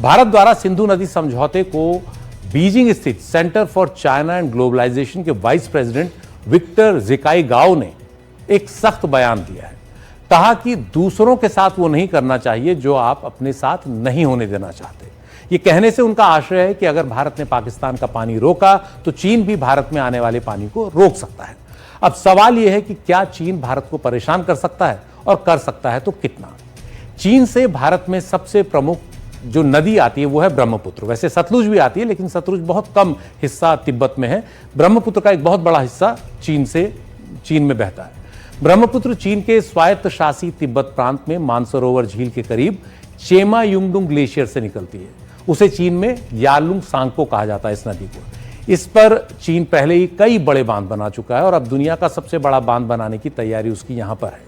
भारत द्वारा सिंधु नदी समझौते को बीजिंग स्थित centre for China and globalisation के वाइस प्रेसिडेंट विक्टर ज़िकाओ ने एक सख्त बयान दिया है। कहा कि दूसरों के साथ वो नहीं करना चाहिए जो आप अपने साथ नहीं होने देना चाहते। ये कहने से उनका आशय है कि अगर भारत ने पाकिस्तान का पानी रोका तो चीन भी भारत में आने वाले पानी को रोक सकता है। अब सवाल यह है कि क्या चीन भारत को परेशान कर सकता है, और कर सकता है तो कितना। चीन से भारत में सबसे प्रमुख जो नदी आती है वो है ब्रह्मपुत्र। वैसे सतलुज भी आती है, लेकिन सतलुज बहुत कम हिस्सा तिब्बत में है। ब्रह्मपुत्र का एक बहुत बड़ा हिस्सा चीन में बहता है। ब्रह्मपुत्र चीन के स्वायत्त शासी तिब्बत प्रांत में मानसरोवर झील के करीब चेमा युंगडुंग ग्लेशियर से निकलती है। उसे चीन में यालुंग सांगपो कहा जाता है इस नदी को। इस पर चीन पहले ही कई बड़े बांध बना चुका है और अब दुनिया का सबसे बड़ा बांध बनाने की तैयारी उसकी यहां पर है।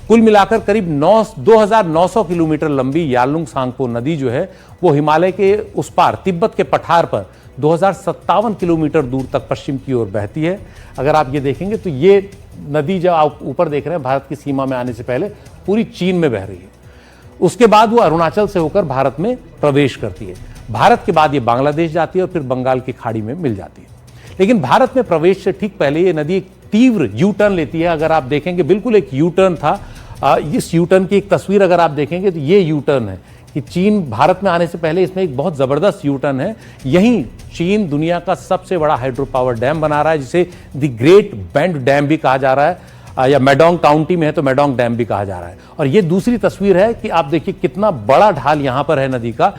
कुल मिलाकर करीब 2900 किलोमीटर लंबी यालुंग सांगपो नदी जो है वो हिमालय के उस पार तिब्बत के पठार पर 2057 किलोमीटर दूर तक पश्चिम की ओर बहती है। अगर आप ये देखेंगे तो ये नदी जब आप ऊपर देख रहे हैं भारत की सीमा में आने से पहले पूरी चीन में बह रही है। उसके बाद वो अरुणाचल से होकर भारत में प्रवेश करती है। भारत के बाद ये बांग्लादेश जाती है और फिर बंगाल की खाड़ी में मिल जाती है। लेकिन भारत में प्रवेश से ठीक पहले ये नदी एक तीव्र यू टर्न लेती है। अगर आप देखेंगे बिल्कुल एक यू टर्न था। इस यू टर्न की एक तस्वीर अगर आप देखेंगे तो ये यू टर्न है कि चीन भारत में आने से पहले इसमें एक बहुत जबरदस्त यू टर्न है। यहीं चीन दुनिया का सबसे बड़ा हाइड्रो पावर डैम बना रहा है, जिसे द ग्रेट बेंड डैम भी कहा जा रहा है, या मेडोंग काउंटी में है तो मेडोंग डैम भी कहा जा रहा है। और ये दूसरी तस्वीर है कि आप देखिए कितना बड़ा ढाल यहां पर है नदी का।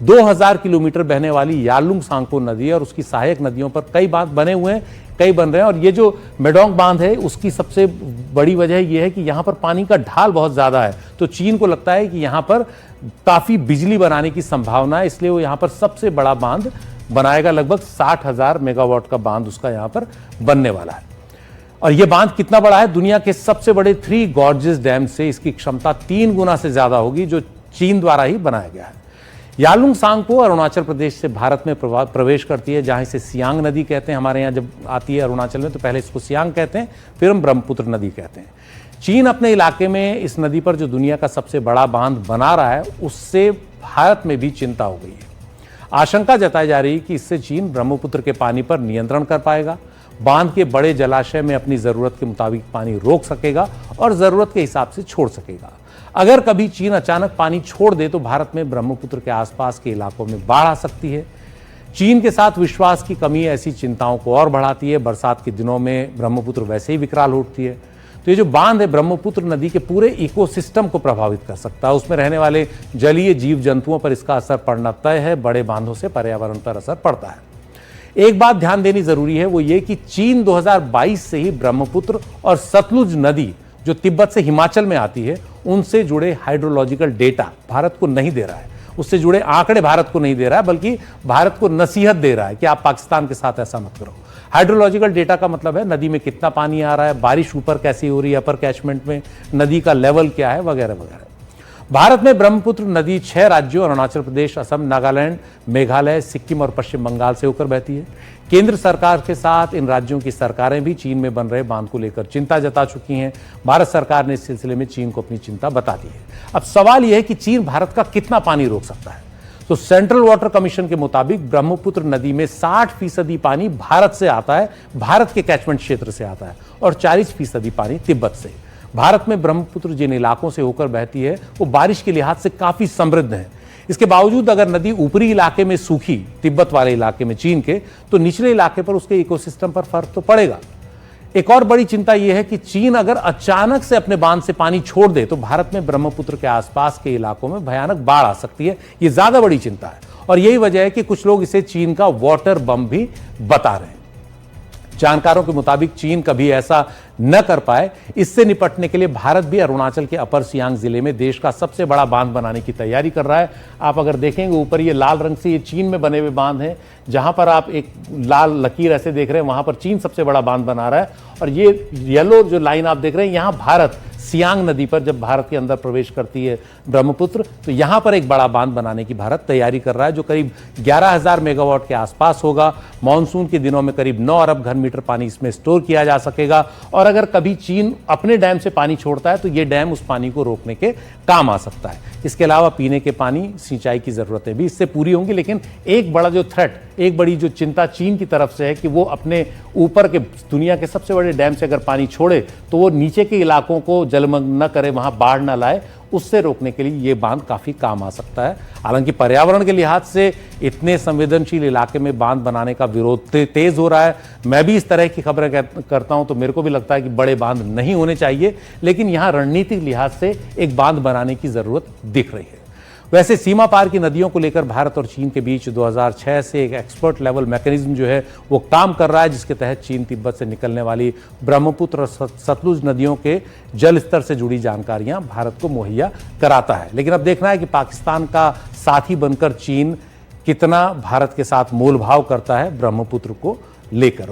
2000 किलोमीटर बहने वाली यालुंग सांगपो नदी और उसकी सहायक नदियों पर कई बांध बने हुए हैं, कई बन रहे हैं। और ये जो मेडोंग बांध है उसकी सबसे बड़ी वजह यह है कि यहां पर पानी का ढाल बहुत ज्यादा है, तो चीन को लगता है कि यहां पर काफी बिजली बनाने की संभावना है, इसलिए वो यहां पर सबसे बड़ा बांध बनाएगा। लगभग 60,000 मेगावाट का बांध उसका यहां पर बनने वाला है। और यह बांध कितना बड़ा है? दुनिया के सबसे बड़े 3 गॉर्जेस डैम से इसकी क्षमता 3 गुना से ज्यादा होगी, जो चीन द्वारा ही बनाया गया है। यालुंग सांगपो अरुणाचल प्रदेश से भारत में प्रवेश करती है, जहां इसे सियांग नदी कहते हैं। हमारे यहाँ जब आती है अरुणाचल में तो पहले इसको सियांग कहते हैं, फिर हम ब्रह्मपुत्र नदी कहते हैं। चीन अपने इलाके में इस नदी पर जो दुनिया का सबसे बड़ा बांध बना रहा है, उससे भारत में भी चिंता हो गई है। आशंका जताई जा रही है कि इससे चीन ब्रह्मपुत्र के पानी पर नियंत्रण कर पाएगा, बांध के बड़े जलाशय में अपनी जरूरत के मुताबिक पानी रोक सकेगा और जरूरत के हिसाब से छोड़ सकेगा। अगर कभी चीन अचानक पानी छोड़ दे तो भारत में ब्रह्मपुत्र के आसपास के इलाकों में बाढ़ आ सकती है। चीन के साथ विश्वास की कमी ऐसी चिंताओं को और बढ़ाती है। बरसात के दिनों में ब्रह्मपुत्र वैसे ही विकराल उठती है, तो ये जो बांध है ब्रह्मपुत्र नदी के पूरे इकोसिस्टम को प्रभावित कर सकता है। उसमें रहने वाले जलीय जीव जंतुओं पर इसका असर पड़ना तय है। बड़े बांधों से पर्यावरण पर असर पड़ता है। एक बात ध्यान देनी जरूरी है, वो ये कि चीन 2022 से ही ब्रह्मपुत्र और सतलुज नदी जो तिब्बत से हिमाचल में आती है उनसे जुड़े हाइड्रोलॉजिकल डेटा भारत को नहीं दे रहा है। उससे जुड़े आंकड़े भारत को नहीं दे रहा है, बल्कि भारत को नसीहत दे रहा है कि आप पाकिस्तान के साथ ऐसा मत करो। हाइड्रोलॉजिकल डेटा का मतलब है नदी में कितना पानी आ रहा है, बारिश ऊपर कैसी हो रही है, अपर कैचमेंट में नदी का लेवल क्या है, वगैरह वगैरह। भारत में ब्रह्मपुत्र नदी 6 राज्यों अरुणाचल प्रदेश, असम, नागालैंड, मेघालय, सिक्किम और पश्चिम बंगाल से होकर बहती है। केंद्र सरकार के साथ इन राज्यों की सरकारें भी चीन में बन रहे बांध को लेकर चिंता जता चुकी हैं। भारत सरकार ने इस सिलसिले में चीन को अपनी चिंता बता दी है। अब सवाल यह है कि चीन भारत का कितना पानी रोक सकता है। तो सेंट्रल वाटर कमीशन के मुताबिक ब्रह्मपुत्र नदी में 60% पानी भारत से आता है, भारत के कैचमेंट क्षेत्र से आता है, और 40% पानी तिब्बत से। भारत में ब्रह्मपुत्र जिन इलाकों से होकर बहती है वो बारिश के लिहाज से काफी समृद्ध है। इसके बावजूद अगर नदी ऊपरी इलाके में सूखी, तिब्बत वाले इलाके में चीन के, तो निचले इलाके पर उसके इकोसिस्टम पर फर्क तो पड़ेगा। एक और बड़ी चिंता यह है कि चीन अगर अचानक से अपने बांध से पानी छोड़ दे तो भारत में ब्रह्मपुत्र के आसपास के इलाकों में भयानक बाढ़ आ सकती है। यह ज्यादा बड़ी चिंता है और यही वजह है कि कुछ लोग इसे चीन का वाटर बम भी बता रहे हैं। जानकारों के मुताबिक चीन कभी ऐसा न कर पाए, इससे निपटने के लिए भारत भी अरुणाचल के अपर सियांग जिले में देश का सबसे बड़ा बांध बनाने की तैयारी कर रहा है। आप अगर देखेंगे ऊपर ये लाल रंग से, ये चीन में बने हुए बांध हैं। जहां पर आप एक लाल लकीर ऐसे देख रहे हैं, वहां पर चीन सबसे बड़ा बांध बना रहा है। और ये येलो जो लाइन आप देख रहे हैं, यहां भारत सियांग नदी पर जब भारत के अंदर प्रवेश करती है ब्रह्मपुत्र, तो यहां पर एक बड़ा बांध बनाने की भारत तैयारी कर रहा है, जो करीब 11,000 मेगावाट के आसपास होगा। मानसून के दिनों में करीब 9 अरब घन मीटर पानी इसमें स्टोर किया जा सकेगा, और अगर कभी चीन अपने डैम से पानी छोड़ता है तो ये डैम उस पानी को रोकने के काम आ सकता है। इसके अलावा पीने के पानी, सिंचाई की जरूरतें भी इससे पूरी होंगी। लेकिन एक बड़ा जो थ्रेट, एक बड़ी जो चिंता चीन की तरफ से है कि वो अपने ऊपर के दुनिया के सबसे बड़े डैम से अगर पानी छोड़े तो वो नीचे के इलाकों को जलमग्न न करे, वहां बाढ़ न लाए। उससे रोकने के लिए ये बांध काफी काम आ सकता है। हालांकि पर्यावरण के लिहाज से इतने संवेदनशील इलाके में बांध बनाने का विरोध तेज हो रहा है। मैं भी इस तरह की खबरें करता हूं तो मेरे को भी लगता है कि बड़े बांध नहीं होने चाहिए, लेकिन यहां रणनीतिक लिहाज से एक बांध बनाने की जरूरत दिख रही है। वैसे सीमा पार की नदियों को लेकर भारत और चीन के बीच 2006 से एक एक्सपर्ट लेवल मैकेनिज्म जो है वो काम कर रहा है, जिसके तहत चीन तिब्बत से निकलने वाली ब्रह्मपुत्र और सतलुज नदियों के जल स्तर से जुड़ी जानकारियां भारत को मुहैया कराता है। लेकिन अब देखना है कि पाकिस्तान का साथी बनकर चीन कितना भारत के साथ मोलभाव करता है ब्रह्मपुत्र को लेकर।